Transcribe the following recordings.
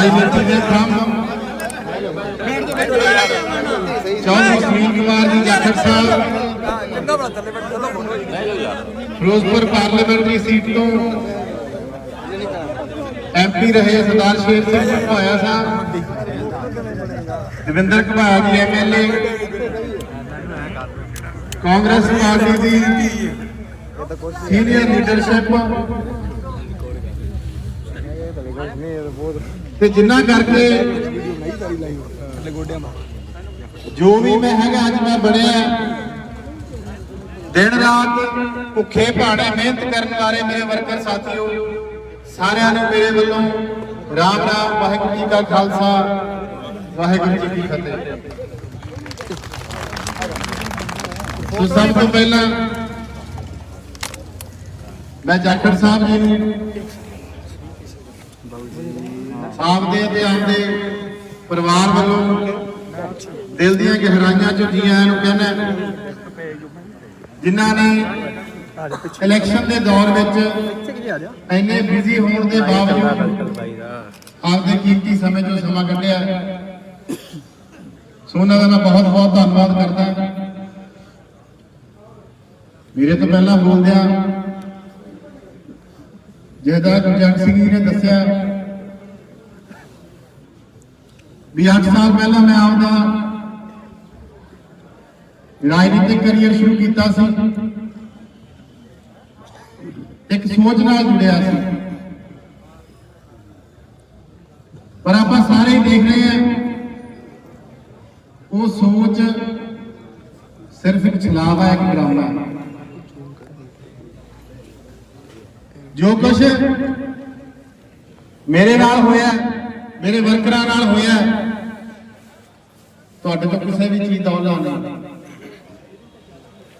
राई मिर्ची के थम चौधरी सुनील कुमार जी जाखड़ साहब फिरोजपुर पार्लियामेंट्री सीट तो MP रहे सरदार शेर सिंह घबाया साहब, दविंदर घबाया जी MLA, कांग्रेस पार्टी की सीनियर लीडरशिप जिन्ना करके जो भी मैं है अज मैं बनया दिन रात भुखे भाड़े मेहनत करने वाले मेरे वर्कर साथियों सारिਆਂ ਨੂੰ मेरे वालों राम राम वाहिगुरू जी का खालसा वाहिगुरू जी की फतेह। तो सब तो पहला मैं जाखड़ साहब जी आपदे परिवार वालों दिल दी गहराइयां चो जी आया कहना जिन्होंने इलैक्शन के दौर में इन्ने बिजी होने के बावजूद आपके कीमती समय चो समा कढ़िया, सो उन्हों का मैं बहुत बहुत धन्यवाद करता। मेरे तो पहला बोलदे जयदा गुरजंट सिंह जी ने दसिया भी 8 साल पहला मैं आपका राजनीतिक करियर शुरू किया, एक सोच नाल जुड़िया सी, पर आप सारे देख रहे हैं वो सोच सिर्फ एक छलावा है, एक ड्रामा। जो कुछ मेरे नाल होया, मेरे वर्करां नाल होया, तुहाडे तो किसी भी चीज का औला नहीं।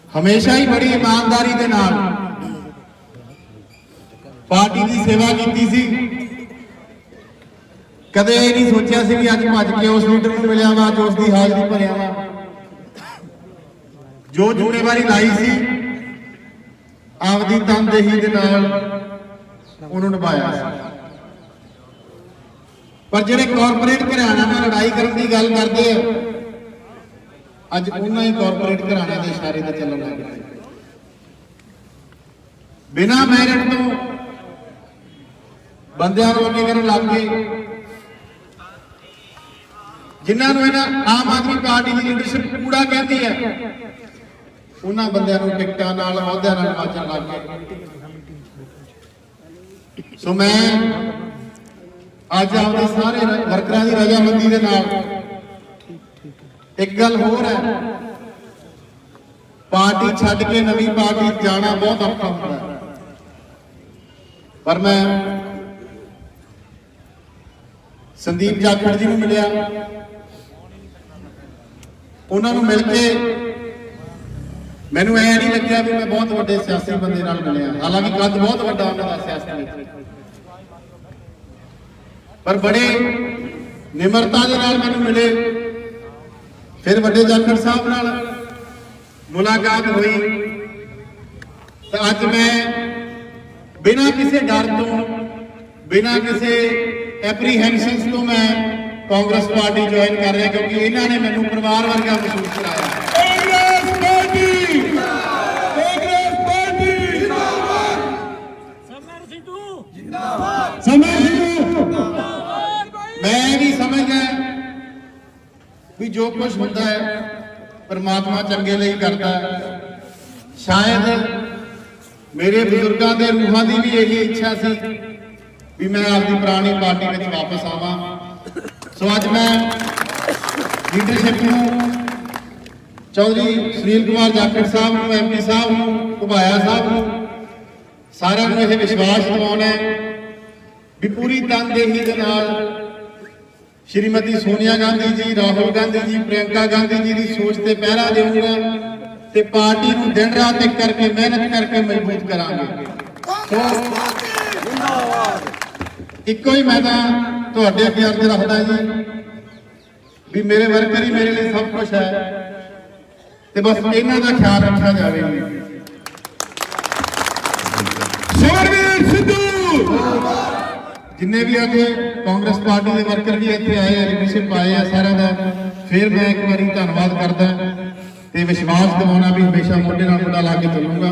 हमेशा ही बड़ी ईमानदारी के नाल पार्टी की सेवा की सी, कदे ये नहीं सोचा सी भी अज भज के उस लीडर को मिलिया वा जो उसकी हाजरी भरिया वा। जो जिम्मेवारी लाई सी आपदी तनदेही के नाल उन्होंने निभाया। पर जिहड़े कॉरपोरेट घराणिਆਂ ਨਾਲ लड़ाई करने की गल करते हैं अज उन्होंने ही कॉरपोरेट घराणिਆਂ के इशारे से चलन लग गए, बिना मैरिट तो बंदियां नूं अगे करन लग गए। जिन्होंने आम आदमी पार्टी की लीडरशिप कूड़ा कहती है उन्होंने बंदियां नूं टिकटां नाल अहुदियां नाल नवाचण लग गए। सो मैं अज आपके सारे वर्करां की रजामंदी के नाल एक गल होर है, पार्टी छड्ड के नवी पार्टी जाना बहुत औखा होता है, पर मैं संदीप जाखड़ जी को मिलिया, उन्होंने मिल के मैनू ऐ नहीं लग्या भी मैं बहुत बड़े सियासी बंदे नाल मिलिया, हालांकि कद बहुत बड़ा उन्होंने सियासत में, पर बड़े निमरता के नाल मैनू मिले। फिर वड्डे जाखड़ साहब नाल मुलाकात हुई तो अज मैं बिना किसी डर तो बिना किसी एप्रीहेंशन तो मैं कांग्रेस पार्टी ज्वाइन कर रहा, क्योंकि इन्होंने मैनू परिवार वर्गा महसूस कराया। मैं भी समझ गया भी जो कुछ होता है परमात्मा चंगे लिए करता है। शायद मेरे बुजुर्गों के रूहां की भी यही इच्छा सी भी मैं आपकी पुरानी पार्टी में वापस आवा। सो अज मैं लीडरशिप चौधरी सुनील कुमार जाखड़ साहब को, MP साहब को, घबाया साहब को सारिਆਂ ਨੂੰ ਇਹ विश्वास दिवाना है भी पूरी तनदेही के नाल श्रीमती सोनिया गांधी जी, राहुल गांधी जी, प्रियंका गांधी जी की सोच से पहरा दूंगा ते पार्टी को दिन रात एक करके मेहनत करके मजबूत करांगे। तो इको ही मैं तुहाडे अगे अर्ज रखदा जी भी मेरे वर्कर ही मेरे लिए सब कुछ है, ते बस इन्हां दा ख्याल रखा जाए। जिन्ने भी अज कांग्रेस पार्टी के वर्कर भी इतने आए लीडरशिप आए हैं सारे का फिर मैं एक बार धन्यवाद करदा ते विश्वास दिवाना भी हमेशा मोढे नाल मोढा ला के चलूंगा।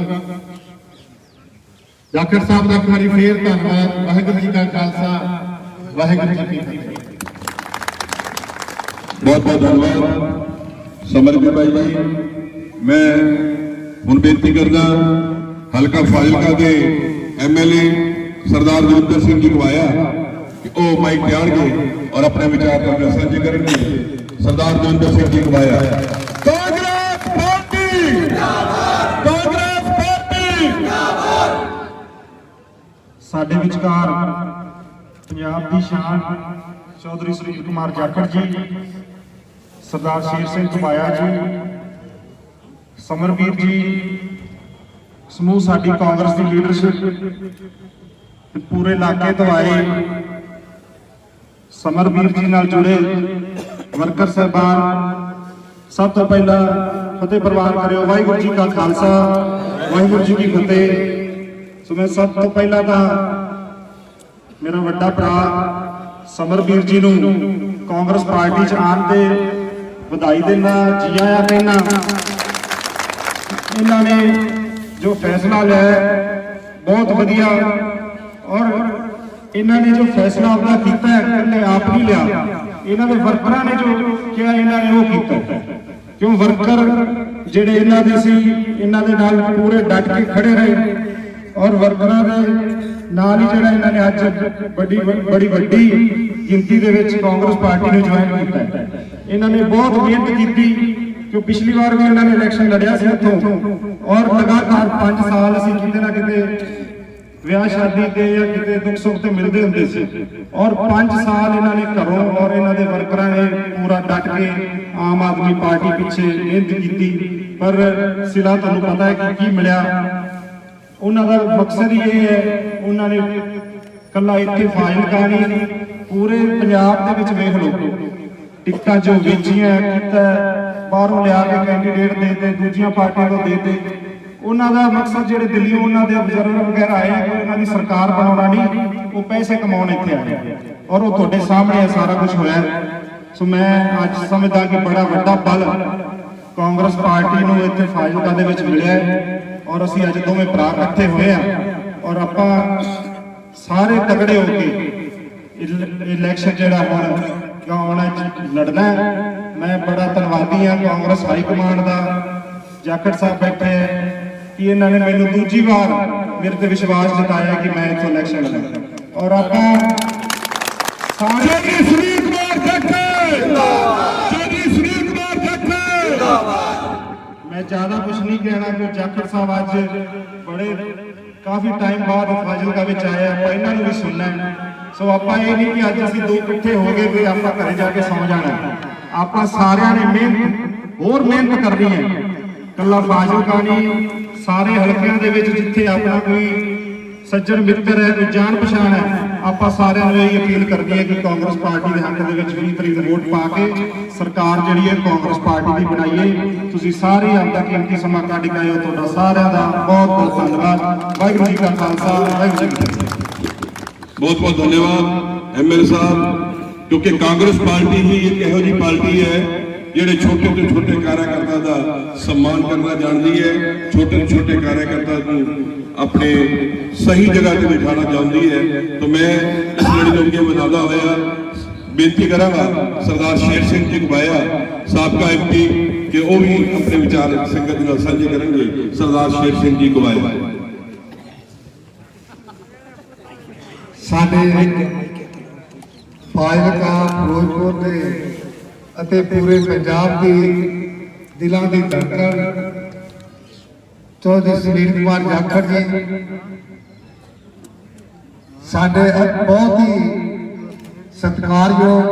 जाखड़ साहब का एक बार फिर धन्यवाद। वाहिगुरू जी का खालसा वाहिगुरू जी की फतेह। बहुत बहुत धन्यवाद समरवीर भाई जी। मैं हुण बेनती करना हलका फाजिलका के MLA सरदार दविंदर सिंह जी को आया कि वो माइक तैयार के और अपने विचार अपने साझे करेंगे। सरदार दविंदर सिंह जी को आया। कांग्रेस पार्टी कांग्रेस पार्टी साडे विचकार पंजाब की शान चौधरी सुनील कुमार जाखड़ जी, सरदार शेर सिंह घुमाया जी, समरवीर जी, समूह साडी कांग्रेस की लीडरशिप पूरे इलाके तो आए समरवीर जी नाल जुड़े वर्कर साहबान, सब तो पहला फतेह प्रवान करो। वाहिगुरू जी का खालसा वाहिगुरू जी की फतेह। सो मैं सब तो पहला तो मेरा वड्डा भरा समरवीर जी नूं कांग्रेस पार्टी च आन ते ਵਧਾਈ देना, जी आया कहना। इन्होंने जो फैसला लिया बहुत वधिया और इन्होंने जो फैसला अपना किया है इन्हें आप नहीं लिया, इन्होंने वर्करां ने जो किया इन्होंने वो किया। क्यों वर्कर जिहड़े इन्हां दे सी इन्हां दे नाल पूरे डट के खड़े रहे और वर्करां दे नाल ही जिहड़ा इन्होंने अज बड़ी वड्डी गिनती दे विच कांग्रेस पार्टी ने ज्वाइन किया। इन्होंने बहुत मेहनत की क्यों पिछली बार भी इन्होंने इलेक्शन लड़िया सी इत्थों और लगातार 5 साल असीं किते ना किते विआह शादी ते या किते दुख सुख ते मिलते हुंदे सी और 5 साल इन्होंने घरों और इन्हां दे वर्करां ने पूरा डट के आम आदमी पार्टी पीछे मेहनत की। पर सिला तुहानूं पता है कि की मिलिया। उन्हां दा मकसद ही ये है, उन्होंने कला इत्थे फाजिलका नहीं पूरे पंजाब दे विच वेख लो टिकटां जो वेचियां कीता बाहरों लिया के कैंडीडेट देते दूजियां पार्टियां को देते। उन्हां दा मकसद जिहड़े दिल्ली उन्हां दे ऑब्जर्वर वगैरह आए उन्हां दी सरकार बनाउणा नहीं, वो पैसे कमाउण इत्थे आए और वो तुहाडे सामने सारा कुछ होया। सो मैं अज समझदा कि बड़ा वड्डा बल कांग्रेस पार्टी नूं इत्थे फाजिलका दे विच मिलिआ और असीं अज दोवें भरा इकट्ठे होए आ और आपां सारे तगड़े हो के इलैक्शन जिहड़ा हुण आने लड़ना है। मैं बड़ा धन्यवादी हाँ कांग्रेस हाईकमान का, जाखड़ साहब बैठे हैं कि इन्होंने मैनू दूजी बार मेरे ते विश्वास जताया कि मैं इत्थों इलैक्शन लड़ना और आपां मैं ज्यादा कुछ नहीं कहना कि जाखड़ साहब अज बड़े काफी टाइम बाद फाजिलका विच आए आप इन्होंने भी सुनना है। सो आपां ये नहीं कि अज असीं दो इकट्ठे हो गए तो आपां घरे जाके सौ जाना, आपां सारिआं ने मेहनत होर मेहनत करनी है। कल्ला फाजिलका नहीं सारे हलकिਆਂ ਦੇ ਵਿੱਚ जिथे अपना कोई सज्जन मित्र है कोई जान पछाण है आपां सारिआं ਨੂੰ ਇਹ अपील करनी है कि कांग्रेस पार्टी के हक ਦੇ ਵਿੱਚ 20 तरीक ਨੂੰ वोट पा के सरकार ਜਿਹੜੀ है कांग्रेस पार्टी ਦੀ बनाइए। ਤੁਸੀਂ ਸਾਰੇ ਆਪਦਾ ਕੀਮਤੀ ਸਮਾਂ ਕੱਢ ਕੇ ਆਏ ਹੋ, ਤੁਹਾਡਾ ਸਾਰਿਆਂ ਦਾ बहुत बहुत धन्यवाद। वाहिगुरू जी का खालसा वाहिगुरू जी की फतेह। बहुत बहुत धन्यवाद MLA साहब, क्योंकि कांग्रेस पार्टी ही एक इहो जी पार्टी है जिहड़े छोटे तो छोटे कार्यकर्ता का सम्मान करना जानती है, छोटे तो छोटे कार्यकर्ता को अपने सही जगह पर बिठाना चाहती है। तो मैं इस लड़ी के बताता हुआ बेनती करांगा सरदार शेर सिंह जी घुबाया साबका MP कि वो भी अपने विचार संगत नाल साझे करेंगे। सरदार शेर सिंह जी घुबाया साडे फाजिलका फिरोजपुर दे अते पूरे पंजाब की दिलों की धड़कन चौधरी सुनील कुमार जाखड़ जी साडे बहुत ही सत्कारयोग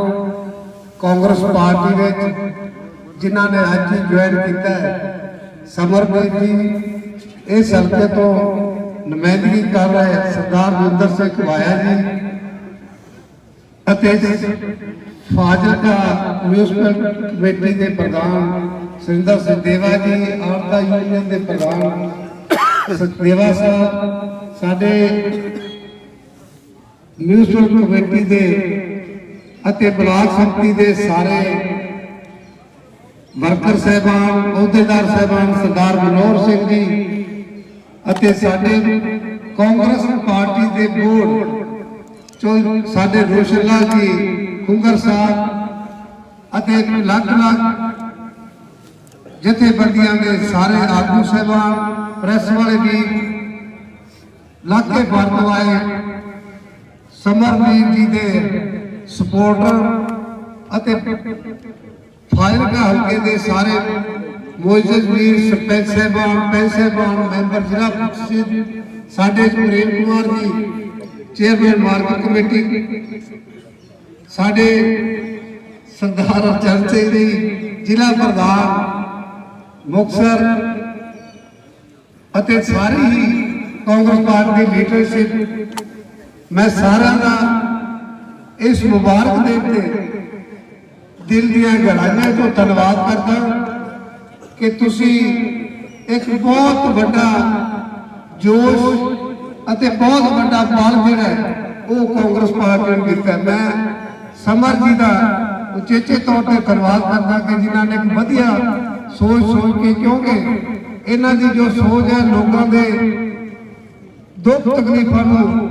कांग्रेस पार्टी में जिन्होंने अज ही ज्वाइन किया है। समरवीर जी इस हल्के तो नुमाइंदगी कर रहे सरदार दविंदर सिंह घुबाया जी फाजिलका म्यूनसिपल कमेटी के प्रधान सुरिंदर सचदेवा जी, औरता यूनियन के प्रधान सचदेवा साहब, साडे ਮਿਊਨਿਸਪਲ ਕਮੇਟੀ ਦੇ ਅਤੇ ਬਲਾਕ ਸੰਮਤੀ ਦੇ ਸਾਰੇ ਵਰਕਰ ਸਾਹਿਬਾਨ, ਅਹੁਦੇਦਾਰ ਸਾਹਿਬਾਨ, ਸਰਦਾਰ ਮਨੋਹਰ ਸਿੰਘ ਜੀ ਅਤੇ ਸਾਡੇ ਕਾਂਗਰਸ ਪਾਰਟੀ ਦੇ ਬੋਰਡ ਚੋਂ ਸਾਡੇ ਰੋਸ਼ਨ ਲਾਲ ਜੀ ਖੁੰਗਰ ਸਾਹਿਬ ਅਤੇ ਅਲੱਗ-ਅਲੱਗ ਜਥੇਬੰਦੀਆਂ ਦੇ ਸਾਰੇ ਆਗੂ ਸਾਹਿਬਾਨ, ਪ੍ਰੈਸ ਵਾਲੇ ਵੀ, ਲਾਗੇ ਵਰਤੋਂ ਆਏ ਸਮਰਵੀਰ ਜੀ ਦੇ ਸਪੋਰਟਰ ਅਤੇ ਫਾਜ਼ਿਲਕਾ ਹਲਕੇ ਦੇ ਸਾਰੇ ਮੋਇਜ਼ਜ਼ ਵੀਰ, ਸਰਪੰਚ ਸਾਹਿਬਾਨ, ਪੰਚ ਸਾਹਿਬਾਨ, ਮੈਂਬਰ ਜ਼ਿਲ੍ਹਾ ਪ੍ਰੀਸ਼ਦ, ਸਾਡੇ ਪ੍ਰੇਮ Kumar ji chairman market committee, ਸਾਡੇ ਸਰਦਾਰ ਚਰਚੇ ਜੀ ਜ਼ਿਲ੍ਹਾ ਪ੍ਰਧਾਨ ਮੁਕਤਸਰ ਅਤੇ ਸਾਰੀ ਹੀ ਕਾਂਗਰਸ ਪਾਰਟੀ ਦੀ ਲੀਡਰਸ਼ਿਪ, ਮੈਂ ਸਾਰਿਆਂ ਦਾ ਇਸ ਮੁਬਾਰਕ ਦਿਨ ਤੇ ਦਿਲ ਦੀਆਂ ਗਹਿਰਾਈਆਂ ਤੋਂ ਧੰਨਵਾਦ ਕਰਦਾ ਕਿ ਤੁਸੀਂ ਇੱਕ ਬਹੁਤ ਵੱਡਾ ਜੋਸ਼ ਅਤੇ ਬਹੁਤ ਵੱਡਾ ਬਲ ਜਿਹੜਾ ਹੈ ਉਹ ਕਾਂਗਰਸ ਪਾਰਟੀ ਨੂੰ ਦਿੱਤਾ। ਮੈਂ ਸਮਰ ਜੀ ਦਾ ਉਚੇਚੇ ਤੌਰ ਤੇ ਧੰਨਵਾਦ ਕਰਦਾ ਕਿ ਜਿਨ੍ਹਾਂ ਨੇ ਇੱਕ ਵਧੀਆ ਸੋਚ ਕੇ, ਕਿਉਂਕਿ ਇਹਨਾਂ ਦੀ ਜੋ ਸੋਚ ਹੈ ਲੋਕਾਂ ਦੇ ਦੁੱਖ ਤਕਲੀਫਾਂ ਨੂੰ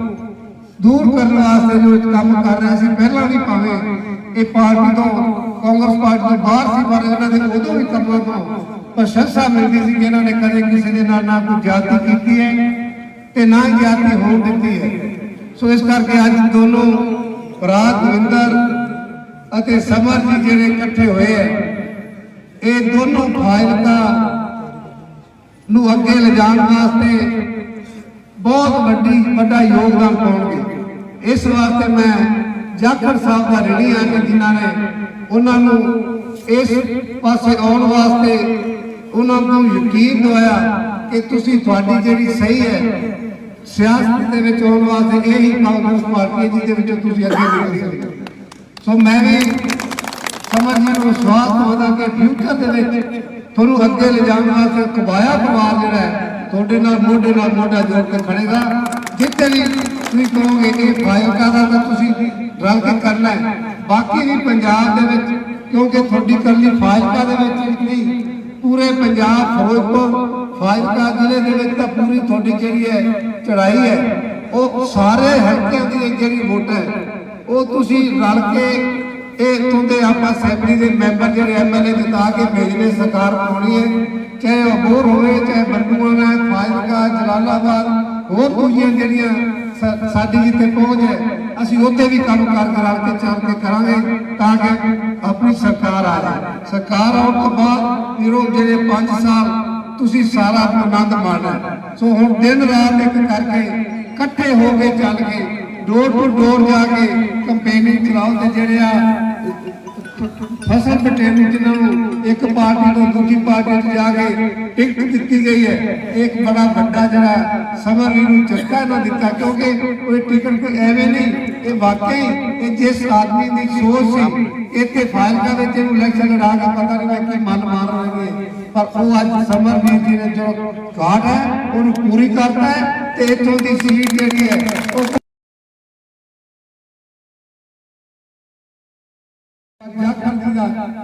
ਦੂਰ ਕਰਨ ਵਾਸਤੇ ਜੋ ਕੰਮ ਕਰ ਰਿਹਾ ਸੀ, ਪਹਿਲਾਂ ਵੀ ਭਾਵੇਂ ਇਹ ਪਾਰਟੀ ਤੋਂ ਕਾਂਗਰਸ ਪਾਰਟੀ ਤੋਂ ਬਾਹਰ ਸੀ, ਪਰ ਇਹਨਾਂ ਦੇ ਉਦੋਂ ਵੀ ਕੰਮਾਂ ਤੋਂ ਪ੍ਰਸ਼ੰਸਾ ਮਿਲਦੀ ਸੀ ਕਿ ਇਹਨਾਂ ਨੇ ਕਦੇ ਕਿਸੇ ਦੇ ਨਾਲ ਨਾ ਕੋਈ ਜ਼ਿਆਦਤੀ ਕੀਤੀ ਹੈ ਤੇ ਨਾ ਹੀ ਜ਼ਿਆਦਤੀ ਹੋਣ ਦਿੱਤੀ ਹੈ। ਸੋ ਇਸ ਕਰਕੇ ਅੱਜ ਦੋਨੋਂ ਭਰਾ ਦਵਿੰਦਰ ਅਤੇ ਸਮਰ ਜੀ ਜਿਹੜੇ ਇਕੱਠੇ ਹੋਏ ਹੈ, ਇਹ ਦੋਨੋਂ ਫਾਜ਼ਿਲਕਾ ਨੂੰ ਅੱਗੇ ਲਿਜਾਣ ਵਾਸਤੇ ਬਹੁਤ ਵੱਡਾ ਯੋਗਦਾਨ ਪਾਉਣਗੇ। ਇਸ ਵਾਸਤੇ ਮੈਂ ਜਾਖੜ ਸਾਹਿਬ ਦਾ ऋणी ਹਾਂ ਕਿ ਜਿਨ੍ਹਾਂ ਨੇ ਉਹਨਾਂ ਨੂੰ ਇਸ ਪਾਸੇ ਆਉਣ ਵਾਸਤੇ ਉਹਨਾਂ ਨੂੰ ਯਕੀਨ ਦਿਵਾਇਆ ਕਿ ਤੁਸੀਂ ਤੁਹਾਡੀ ਜਿਹੜੀ ਸਹੀ ਹੈ ਸਿਆਸਤ ਦੇ ਵਿੱਚ ਆਉਣ ਵਾਸਤੇ ਇਹੀ ਕਾਂਗਰਸ ਪਾਰਟੀ ਜਿਹਦੇ ਵਿੱਚੋਂ ਤੁਸੀਂ ਅੱਗੇ ਨਿਕਲ ਸਕਦੇ ਹੋ। ਸੋ ਮੈਂ ਵੀ ਸਮਝ ਨੂੰ ਵਿਸ਼ਵਾਸ ਦਵਾਉਂਦਾ ਕਿ ਫਿਊਚਰ ਦੇ ਵਿੱਚ ਤੁਹਾਨੂੰ ਅੱਗੇ ਲਿਜਾਣ ਵਾਸਤੇ ਕਬਾਇਆ ਪਰਿਵਾਰ ਜਿਹੜਾ ਹੈ ਤੁਹਾਡੇ ਨਾਲ ਮੋਢੇ ਨਾਲ ਮੋਢਾ ਜੋੜ ਕੇ ਖੜੇਗਾ। ਜਿੱਥੇ ਵੀ ਤੁਸੀਂ ਕਹੋਗੇ ਇਹ ਫਾਜ਼ਿਲਕਾ ਦਾ ਤਾਂ ਤੁਸੀਂ ਰਲ ਕੇ ਕਰਨਾ ਹੈ, ਬਾਕੀ ਵੀ ਪੰਜਾਬ ਦੇ ਵਿੱਚ, ਕਿਉਂਕਿ ਤੁਹਾਡੀ ਕਰਨੀ ਫਾਜ਼ਿਲਕਾ ਦੇ ਵਿੱਚ ਨਹੀਂ, ਪੂਰੇ ਪੰਜਾਬ ਫਿਰੋਜ਼ਪੁਰ ਫਾਜ਼ਿਲਕਾ ਜ਼ਿਲ੍ਹੇ ਦੇ ਵਿੱਚ ਤਾਂ ਪੂਰੀ ਤੁਹਾਡੀ ਜਿਹੜੀ ਹੈ ਚੜਾਈ ਹੈ, ਉਹ ਸਾਰੇ ਹਲਕਿਆਂ ਦੀ ਜਿਹੜੀ ਵੋਟ ਹੈ ਉਹ ਤੁਸੀਂ ਰਲ ਕੇ ਇਹ ਇਥੋਂ ਦੇ ਆਪਾਂ ਅਸੈਂਬਲੀ ਦੇ ਮੈਂਬਰ ਜਿਹੜੇ ਐਮਐਲਏ ਜਿਤਾ ਕੇ ਭੇਜਨੇ ਸਰਕਾਰ ਪਾਉਣੀ ਹੈ, ਚਾਹੇ ਅਬੋਹਰ ਹੋਵੇ, ਚਾਹੇ ਬਰਗੂਆਣਾ, ਫਾਜ਼ਿਲਕਾ, ਜਲਾਲਾਬਾਦ, ਹੋਰ ਦੂਜੀਆਂ ਜਿਹੜੀਆਂ ਸਾਡੀ ਜਿੱਥੇ ਪਹੁੰਚ ਹੈ ਅਸੀਂ ਉੱਥੇ ਵੀ ਕੰਮ ਰਲ ਕੇ ਚੱਲ ਕੇ ਕਰਾਂਗੇ ਤਾਂ ਕਿ ਆਪਣੀ ਸਰਕਾਰ ਆ ਜਾਏ। ਸਰਕਾਰ ਆਉਣ ਤੋਂ ਬਾਅਦ ਵੀਰੋ ਜਿਹੜੇ 5 ਸਾਲ ਤੁਸੀਂ ਸਾਰਾ ਆਨੰਦ ਮਾਣਨਾ। ਸੋ ਹੁਣ ਦਿਨ ਰਾਤ ਇੱਕ ਕਰਕੇ ਇਕੱਠੇ ਹੋ ਕੇ ਚੱਲ ਕੇ ਡੋਰ ਟੂ ਡੋਰ ਜਾ ਕੇ ਕੰਪੇਨਿੰਗ ਚਲਾਓ ਤੇ ਜਿਹੜੇ ਆ ਫਸਲ ਪਟੇਰੂ ਜਿਨ੍ਹਾਂ ਨੂੰ ਇੱਕ ਪਾਰਟੀ ਤੋਂ ਦੂਜੀ ਪਾਰਟੀ 'ਚ ਜਾ ਕੇ ਟਿਕਟ ਦਿੱਤੀ ਗਈ ਹੈ, ਇੱਕ ਬੜਾ ਵੱਡਾ ਜਿਹੜਾ ਸਮਰ ਨੂੰ ਝਟਕਾ ਨਾ ਦਿੱਤਾ, ਕਿਉਂਕਿ ਕੋਈ ਟਿਕਟ ਕੋਈ ਐਵੇਂ ਨਹੀਂ, ਇਹ ਵਾਕਈ ਇਹ ਜਿਸ ਆਦਮੀ ਦੀ ਸੋਚ ਸੀ ਇੱਥੇ ਫਾਜ਼ਿਲਕਾ ਵਿੱਚ ਇਹਨੂੰ ਇਲੈਕਸ਼ਨ ਲੜਾ ਕੇ ਪਤਾ ਨਹੀਂ ਕਿ ਮਨ ਮਾਰ ਲੈਣਗੇ, ਪਰ ਉਹ ਅੱਜ ਸਮਰ ਜੀ ਨੇ ਜੋ ਘਾਟ ਹੈ ਉਹਨੂੰ ਪੂਰੀ ਕਰਦਾ ਹੈ ਤੇ ਇੱਥੋਂ ਦੀ ਸੀਟ ਜਿਹੜੀ ਹੈ ਉਹ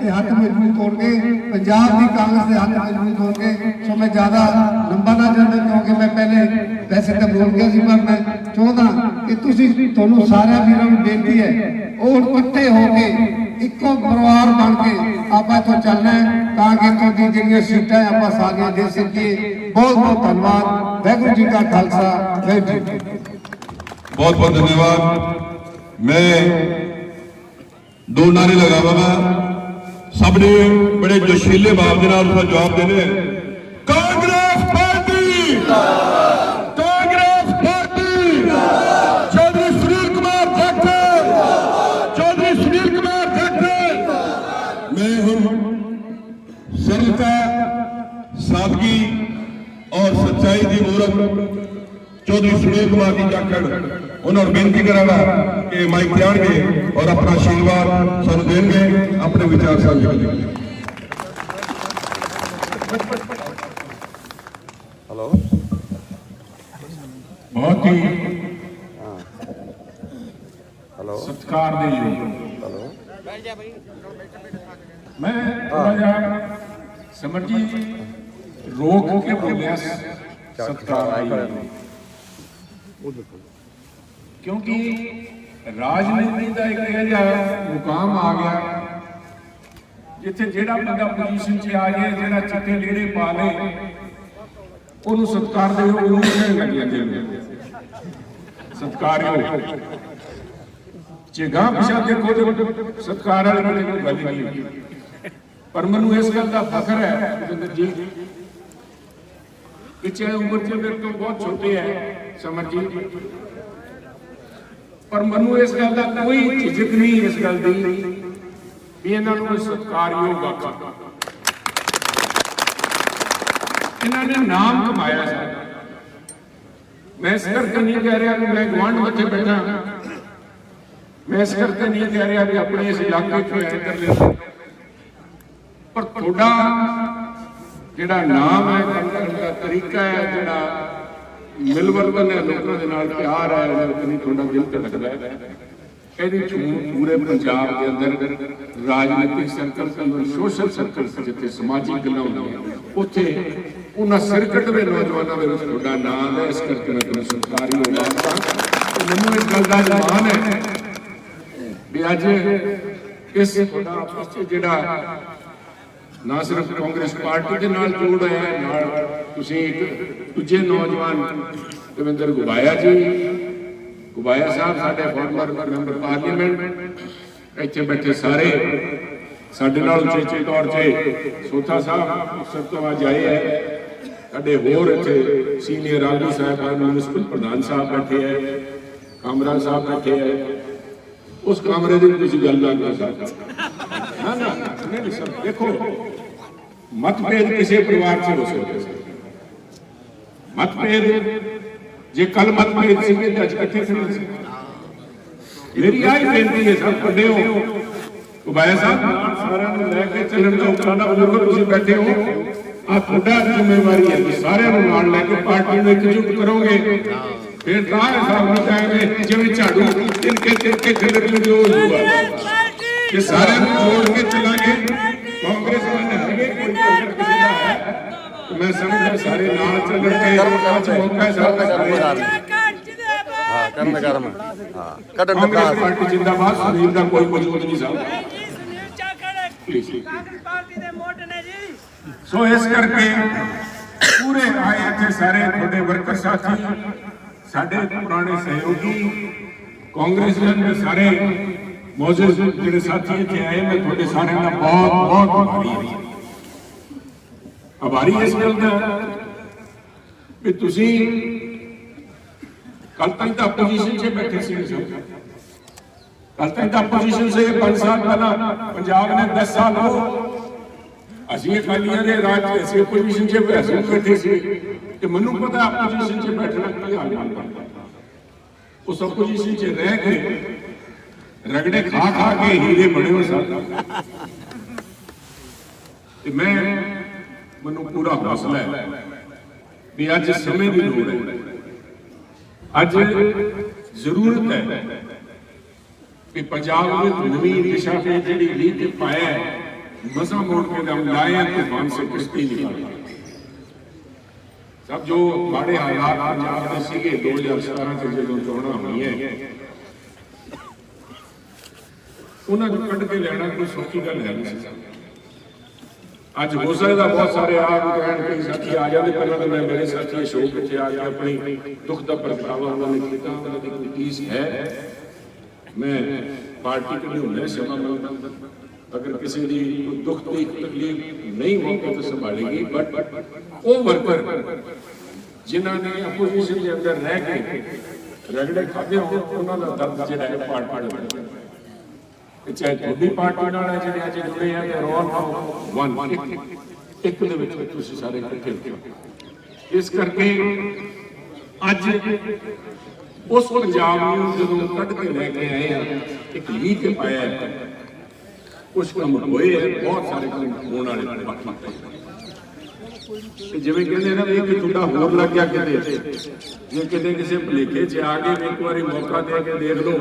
ਹੱਥ ਮਜ਼ਬੂਤ ਹੋਣਗੇ, ਪੰਜਾਬ ਦੀ ਕਾਂਗਰਸ ਦੇ ਹੱਥ ਮਜ਼ਬੂਤ ਹੋਣਗੇ। ਸੋ ਮੈਂ ਜ਼ਿਆਦਾ ਲੰਬਾ ਨਾ ਜਾਣਾ ਕਿਉਂਕਿ ਮੈਂ ਪਹਿਲੇ ਵੈਸੇ ਤਾਂ ਬੋਲ ਗਿਆ ਸੀ, ਪਰ ਮੈਂ ਚਾਹੁੰਦਾ ਕਿ ਤੁਸੀਂ ਤੁਹਾਨੂੰ ਸਾਰਿਆਂ ਵੀਰਾਂ ਨੂੰ ਬੇਨਤੀ ਹੈ ਉਹ ਇਕੱਠੇ ਹੋ ਕੇ ਇੱਕੋ ਪਰਿਵਾਰ ਬਣ ਕੇ ਆਪਾਂ ਇੱਥੋਂ ਚੱਲਣਾ ਤਾਂ ਕਿ ਇੱਥੋਂ ਦੀ ਜਿਹੜੀਆਂ ਸੀਟਾਂ ਆਪਾਂ ਸਾਰੀਆਂ ਦੇ ਸਕੀਏ। ਬਹੁਤ ਬਹੁਤ ਧੰਨਵਾਦ। ਵਾਹਿਗੁਰੂ ਜੀ ਕਾ ਖਾਲਸਾ, ਵਾਹਿਗੁਰੂ ਜੀ। बहुत बहुत धन्यवाद। मैं 2 नारे लगावागा, सबने बड़े जोशीले भाव के नाल उसका जवाब देने। Congress party, Congress party, Chaudhary Sunil Kumar Thakur, Chaudhary Sunil Kumar Thakur. मैं हूं सरलता, सादगी और सच्चाई की मूरत चौधरी सुनील कुमार जी जाखड़ उन्होंने बेनती करागा कि माइक लियाणगे और अपना आशीर्वाद सानू देंगे, अपने विचार साझे करेंगे। बहुत ही ਸਤਿਕਾਰ ਦੇ ਯੋਗ। मैं थोड़ा जिहा समर जी रोक के बोलिया सत्कार आई, क्योंकि राजनीति का एक जिहा मुकाम आ गया जिथे जिहड़ा बंदा पोजीशन च आ जाए, जिहड़ा चिट्टे लीड़े पा ले, उन्होंने सत्कार दे लग जाते सत्कार जे गांह पिछा देखो तो सत्कार वाली कोई गल नहीं होगी। पर मैनू इस गल का फखर है भुपिंदर जी, पिछले उम्र च मेरे तो बहुत छोटे है समर जी, पर मैनू इस गल का कोई झिझक नहीं इस गल की भी इन्होंने सत्कारयोग आखा। इन्होंने नाम कमाया है। मैं इस करके नहीं कह रहा कि मैं गुआंढ में बैठा, मैं इस करके नहीं कह रहा कि अपने इस इलाके को ऐ कर ले, पर थोड़ा जिहड़ा नाम है, करने का तरीका है, जिहड़ा मिलवर्तन है, लोगों के नाल प्यार है, उन्हें थोड़ा दिल ते लगदा है। ਇਹਦੇ ਚ पूरे पंजाब के अंदर राजनीतिक सर्कल के अंदर सोशल सर्कल जिथे समाजिक गल्लां होंदियां उत्थे उन्हां सिरकट दे नौजवानों दे विच थोड़ा नाम है। इस करके मैं तुहानूं सरकारी होगा मैनूं इस गल दा मान है भी अज इस जिहड़ा ना सिर्फ कांग्रेस पार्टी के नाल जोड़ है, नाल तुसीं एक दूजे नौजवान दविंदर घुबाया जी, घुबाया साहब साडे फॉर्मर मैंबर पार्लीमेंट, इत्थे बैठे सारे साडे नाल उचेचे तौर ते सोथा साहब अफसर तो आज आए है, साडे होर इत्थे सीनियर आगू साहब म्यूनिसिपल प्रधान साहब बैठे है, कामरा साहब बैठे है। उस कमरे की किसी गल ना कर सकता ना नहीं सर। देखो मतभेद किसी परिवार से हो सकते, मतभेद जे कल मतभेद से अज कट्ठे खड़े। मेरी आई बेनती है सब बड़े हो घुबाया साहब सारे लैके चलने का उपराला बुजुर्ग तुम बैठे हो, आ थोड़ा जिम्मेवारी है सारे नाल लैके पार्टी में एकजुट करोगे, फिर जिवें झाड़ू तिनके तिनके खिलर जो होगा कि सारे जोड़ के चलांगे। कांग्रेस वाले है कोई किसी का है तो मैं समझदा सारे नाल चल के आज मौका है सारे कांग्रेस पार्टी जिंदाबाद, सुनील का कोई मौजूद नहीं साहब। सो इस करके पूरे आए थे सारे थोड़े वर्कर साथी, साढ़े पुराने सहयोगी कांग्रेस के सारे मौजूद जो साथी इतने आए, मैं थोड़े सारे का बहुत बहुत आभारी इस गल का भी तुसी कल तक तो अपोजिशन से बैठे सी, कल तक तो अपोजिशन से 5 साल पहला पंजाब ने 10 साल हो असी अकालियां दे राज ऐसे अपोजिशन से बैठे सी कि मैनू पता अपोजिशन से बैठना की हाल बनता। उस अपोजिशन से रह के रगड़े खा खा के हीरे बने हो सकते। मैं मैनू पूरा हौसला है भी अज समय की लोड़ है, अज जरूरत है कि पंजाब में नवी दिशा पे जी लीह पाया है, मसा मोड़ के दम लाए तूफान से किश्ती निकाली। सब जो बड़े हालात पंजाब के सीगे 2017 से जो चोणां हुई है उन्होंने कट के लेना कोई सौखी गल है नहीं। अज हो सकता बहुत सारे कई साथी आ जाते, पहले तो मैं मेरे साथी अशोक इतने आके अपनी दुख का प्रगटावा उन्होंने किया, उन्होंने कोई चीज है मैं पार्टी के लिए उन्हें सेवा मांगता, अगर किसी की दुख की तकलीफ नहीं मौके तो संभालेगी। बट वो वर्कर जिन्होंने अपोजिशन के अंदर रह के रगड़े खाते हो उन्होंने दर्द जो है पार्टी चाहे थोड़ी पार्टी नाल है जिहड़े अज जुड़े हैं या रोल वन एक दे विच तुसीं सारे इकट्ठे हो। इस करके अज उस पंजाब नूं जदों कढ के लैके आए हैं एक लीह ते पाया है, कुछ काम होए हैं, बहुत सारे काम होने वाले बाकी जिवें कहंदे ना एक टुटा होर लग गया किते जे किते किसी भुलेखे च आ गए एक बारी मौका दे के देख लो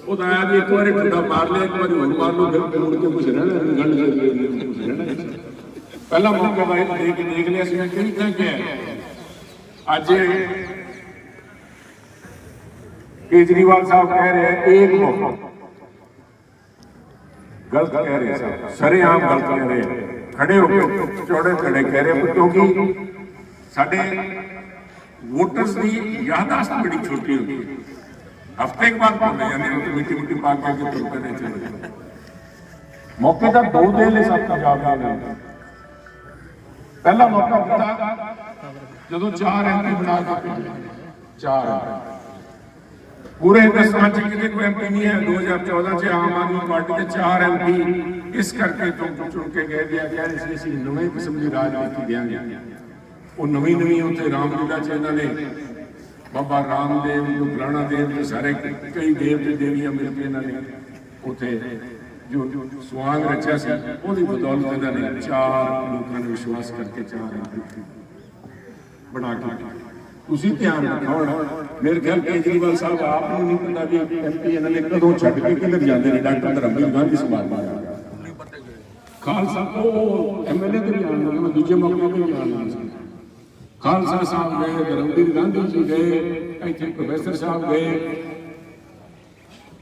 ਉਹ ਤਾਂ ਆਇਆ ਵੀ ਇੱਕ ਵਾਰੀ ਠੰਡਾ ਮਾਰ ਲਿਆ, ਇੱਕ ਵਾਰੀ ਹੋਰ ਮਾਰ ਲਓ, ਫਿਰ ਮੁੜ ਕੇ ਕੁਝ ਰਹਿਣਾ ਨਹੀਂ, ਗੰਢ ਕੁਝ ਰਹਿਣਾ ਨਹੀਂ। ਪਹਿਲਾ ਮੌਕਾ ਵਾਇਦ ਦੇਖ ਲਿਆ ਸੀ, ਮੈਂ ਕਿਹੜੀ ਤਾਂ ਕਿਹਾ ਅੱਜ केजरीवाल साहब कह रहे हैं एक मौका, गलत कह रहे हैं साहब, सरेआम गलत कह रहे हैं, खड़े होकर चौड़े खड़े कह रहे हैं, क्योंकि साडे वोटर्स की यादाश्त बड़ी छोटी होती है, हफ्ते के बाद भूल जाते हैं, मिट्टी मिट्टी पा के तुर पे नहीं चले। मौके का 2 दिन सब पंजाब का पहला मौका था जो 4 MP बना के 4 पूरे हिंदुस्तान च किसी कोई MP नहीं है। 2014 च आम आदमी पार्टी के 4 MP इस करके चुन के गए दिया गया, इसलिए नवे किस्म की राजनीति देंगे। वो नवी उत्थे रामलीला च इन्होंने बाबा रामदेव फलाना देव सारे कई देवते देवियां मिलकर इन्होंने उत्थे जो स्वांग रचा सी, उसकी बदौलत इन्होंने 4 लोगों ने विश्वास करके 4 MP बना के ਤੁਸੀਂ ਧਿਆਨ ਰੱਖੋ। ਮੇਰੇ ਖਿਆਲ ਕੇਜਰੀਵਾਲ ਸਾਹਿਬ ਆਪ ਨੂੰ ਨਹੀਂ ਪਤਾ ਵੀ MP ਇਹਨਾਂ ਨੇ ਕਦੋਂ ਛੱਡ ਕੇ ਕਿੱਧਰ ਜਾਂਦੇ ਨੇ। ਡਾਕਟਰ ਧਰਮਵੀਰ ਗਾਂਧੀ ਸਮਾਜ ਖਾਲਸਾ ਉਹ MLA ਦੇ ਜਾਣ ਲੱਗੇ, ਮੈਂ ਦੂਜੇ ਮੌਕੇ ਤੇ ਜਾਣ ਲੱਗਾ। ਖਾਲਸਾ ਸਾਹਿਬ ਗਏ, ਧਰਮਵੀਰ ਗਾਂਧੀ ਜੀ ਗਏ, ਇੱਥੇ ਪ੍ਰੋਫੈਸਰ ਸਾਹਿਬ ਗਏ,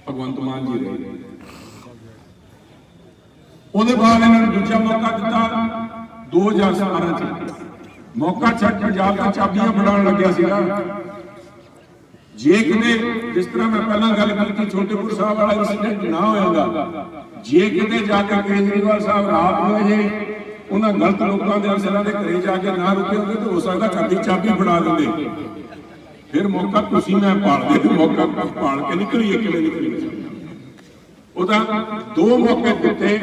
ਭਗਵੰਤ ਮਾਨ ਜੀ ਗਏ। ਉਹਦੇ ਬਾਅਦ ਇਹਨਾਂ ਨੂੰ ਦੂਜਾ ਮੌਕਾ ਦਿੱਤਾ 2017 ਚ। मौका छट पंजाब की चाबियां बनाने लग्या सीगा। जे किते जिस तरह मैं पहला गल की छोटेपुर साहब वाला इंसीडेंट ना होएगा, जे किते जाके केजरीवाल साहब रात में जे उन्हां गलत लोगों के अफसरां दे घरे जाके ना रुके होंगे तो हो सकता कदी चाबी बना देंगे। फिर मौका तुसीं मैं पालदे, मौका पाल के निकलीए किवें निकली। ओदा 2 मौके दिते,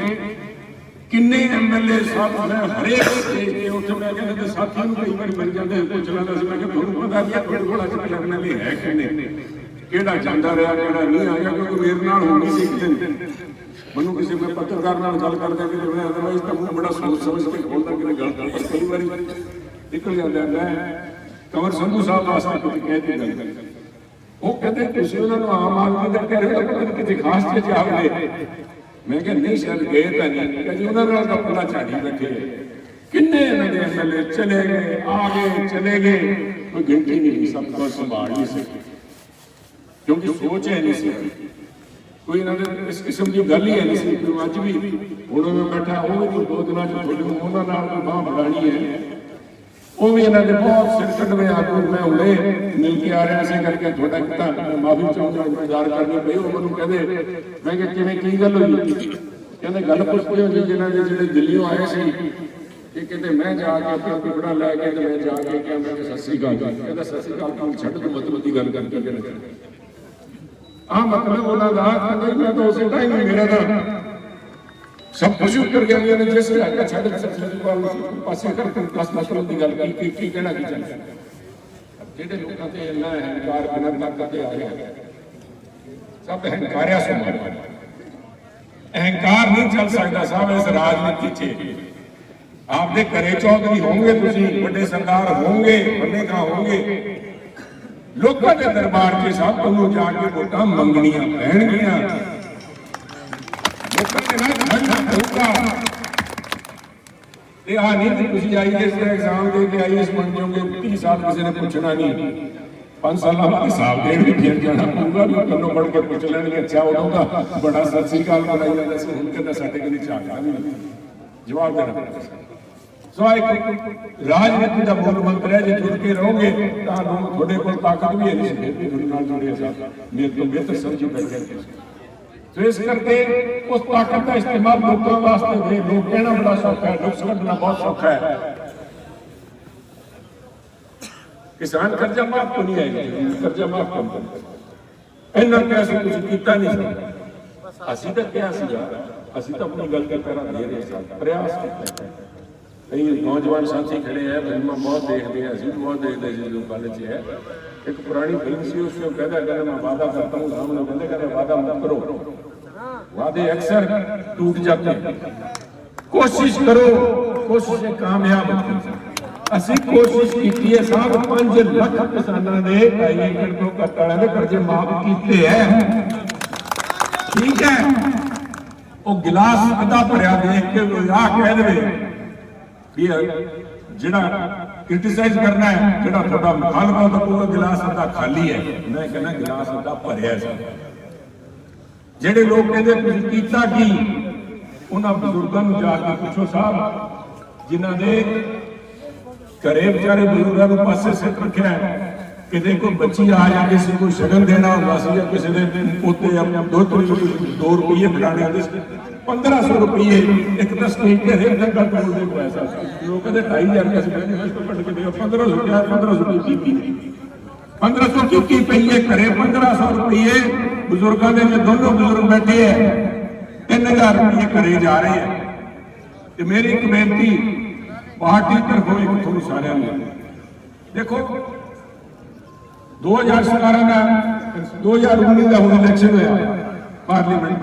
किन्ने MLA साहब ने हरेक स्टेज पे उत्थे मैं कहंदा साथियों ਨੂੰ कई बार मिल जाते पुछ लैंदा सी, मैं कि ਤੁਹਾਨੂੰ पता भी ਤੁਹਾਡੇ ਕੋਲ ਅੱਜ ਕਰਨ ਵਾਲੇ है किन्ने, ਕਿਹੜਾ ਜਾਂਦਾ ਰਿਹਾ ਕਿਹੜਾ नहीं आया। क्योंकि मेरे नाल होंदी सी एक दिन ਮੈਨੂੰ ਕਿਸੇ ਮੈਂ ਪੱਤਰਕਾਰ ਨਾਲ ਗੱਲ ਕਰਦੇ ਕਿ ਮੈਂ ਅਦਰਵਾਈਜ਼ ਤਾਂ ਮੂੰਹ ਬੜਾ ਸੋਚ ਸਮਝ ਕੇ ਬੋਲਦਾ ਕਿ ਗੱਲ ਪਰ ਕਈ ਵਾਰੀ ਨਿਕਲ ਜਾਂਦਾ। ਮੈਂ ਕੰਵਰ ਸੰਧੂ ਸਾਹਿਬ ਵਾਸਤੇ ਕੁਝ ਕਹਿ ਦਿੱਤਾ, ਉਹ ਕਹਿੰਦੇ ਤੁਸੀਂ ਉਹਨਾਂ ਨੂੰ ਆਮ ਆਦਮੀ ਦਾ ਕਹਿ ਰਹੇ ਹੋ, ਪਤਾ ਨਹੀਂ ਕਿਤੇ ਖਾਸ ਤੇ ਜਾਵੜੇ। मैं क्या नहीं शायद गए तो नहीं, कभी उन्होंने तो पूरा झाड़ी बैठे किन्ने MLA चले गए, आ गए चले गए, कोई गिनती नहीं, सब कुछ संभाल नहीं सके क्योंकि सोच है नहीं सी कोई इन्होंने इस किस्म की गल ही है नहीं सी। अज भी उन्होंने बैठा वो भी 2 दिनों उन्होंने बांह बढ़ानी है, वो भी इन्होंने बहुत सिरकट में आदमी मैं उड़े मिल के आ रहा से करके थोड़ा किता माफी चाहूंगा, इंतजार करनी पई। वो मैनूं कहते मैं कि किवें की गल होई, कहते गल पुछदे हो जी जिन्हां दे ਜਿਹੜੇ ਦਿੱਲੀੋਂ ਆਏ ਸੀ कि कहते मैं जाके अपना टुकड़ा लैके तो मैं जाके क्या मैं सत श्री अकाल, कहता सत श्री अकाल काम छड्ड तूं मतलब की गल करके मतलब उन्हां दा कहंदा मैं तो उसे टाइम मेरा था सब कुछ कर गया ने जिस इलाका छड़ पासे कर बस मतलब की गल की कहना की चल जेडे लोकां ते इन्ना अहंकार बिना ताकत आ रहा सब अहंकारिया सुना। अहंकार नहीं चल सकता साहब इस राजनीति च। आपदे घरे चौधरी होंगे, तुसीं बड़े सरदार होंगे, बड़े का होंगे, लोकां दे दरबार के साहब तन्नू जाके वोटां मंगणियां पैणगियां। एग्जाम दे के IAS बन जाओगे 30 साल किसी ने पूछना नहीं, 5 साल बाद हिसाब देण भी फिर जाना पऊगा, भी कन्नों पढ़ के पूछ लेंगे अच्छा उन्हों का बड़ा सत श्री अकाल बनाई जाता सी, हुण कहंदा साडे कदी झाका नहीं जवाब देना पड़ता। सो एक राजनीति का मूल मंत्र है, जो जुड़ के रहोगे तो लोग थोड़े को ताकत भी है नहीं जुड़े साथ मेरे तो बेहतर समझी बैठे। तो इस करके उस ताकत का इस्तेमाल लोगों वास्ते है। लोग कहना बड़ा सौखा है, नुक्स कटना बहुत सौखा है। किसान कर्जा माफ तो नहीं आएगा, कर्जा माफ कम कर इन्ना कैसे कुछ किया नहीं। असी तो क्या असी तो अपनी गल कर पैरा दे रहे प्रयास किया। कई नौजवान साथी खड़े हैं, फिल्म बहुत देखते हैं, अभी बहुत देखते हैं जो कॉलेज है। एक पुरानी फिल्म सी उसमें कहता मैं वादा करता हूँ, सामने बंदे कहते वादा मत करो, वादे अक्सर टूट जाते हैं। कोशिश करो, कोशिश कामयाब असी कोशिश की है साहब 5 लाख किसानों ने 2.5 एकड़ तो कट्टा कर्जे माफ किए हैं। ठीक है वो गिलास अद्धा भरिया देख के आ कह दे भी जिहड़ा क्रिटिसाइज करना है जिहड़ा थोड़ा मुखालफा तो पूरा गिलास अद्धा खाली है मैं कहना गिलास अद्धा भरिया है ਜਿਹੜੇ ਲੋਕ ਕਹਿੰਦੇ ਤੁਸੀਂ ਕੀਤਾ ਕੀ ਉਹਨਾਂ ਬਜ਼ੁਰਗਾਂ ਨੂੰ ਜਾ ਕੇ ਪੁੱਛੋ ਸਾਹਿਬ ਜਿਨ੍ਹਾਂ ਦੇ ਘਰੇ ਵਿਚਾਰੇ ਬਜ਼ੁਰਗਾਂ ਨੂੰ ਪਾਸੇ ਸਿੱਟ ਰੱਖਿਆ ਕਿਤੇ ਕੋਈ ਬੱਚੀ ਆ ਜਾਂਦੀ ਸੀ ਕੋਈ ਸ਼ਗਨ ਦੇਣਾ ਹੁੰਦਾ ਸੀ ਜਾਂ ਕਿਸੇ ਦੇ ਪੋਤੇ ਆਪਣੇ 2 ਰੁਪਏ ਫੜਾਣੇ ਹੁੰਦੇ ਸੀ 1500 ਰੁਪਏ ਇੱਕ ਤਾਂ ਸਟੇਜ ਤੇ ਹਰੇਕ ਜਗ੍ਹਾ ਕੋਲਦੇ ਪੈਸਾ ਲੋਕ ਕਹਿੰਦੇ 2500 ਰੁਪਏ ਸੀ ਮੈਨੂੰ ਇਸ ਤੋਂ ਘੱਟ ਕੇ ਦਿਓ 1500 ਰੁਪਏ 1500 ਕੀ ਪਈਏ ਘਰੇ 1500 ਰੁਪਏ ਬਜ਼ੁਰਗਾਂ ਦੇ ਦੋਨੋਂ ਬਜ਼ੁਰਗ ਬੈਠੇ ਹੈ 3000 ਰੁਪਏ ਘਰੇ ਜਾ ਰਹੇ ਹੈ ਤੇ ਮੇਰੀ ਇੱਕ ਬੇਨਤੀ ਪਾਰਟੀ ਤਰਫੋਂ ਇੱਕ ਤੁਹਾਨੂੰ ਸਾਰਿਆਂ ਨੂੰ ਦੇਖੋ 2017 ਦਾ 2019 ਦਾ ਹੁਣ ਇਲੈਕਸ਼ਨ ਹੋਇਆ ਪਾਰਲੀਮੈਂਟ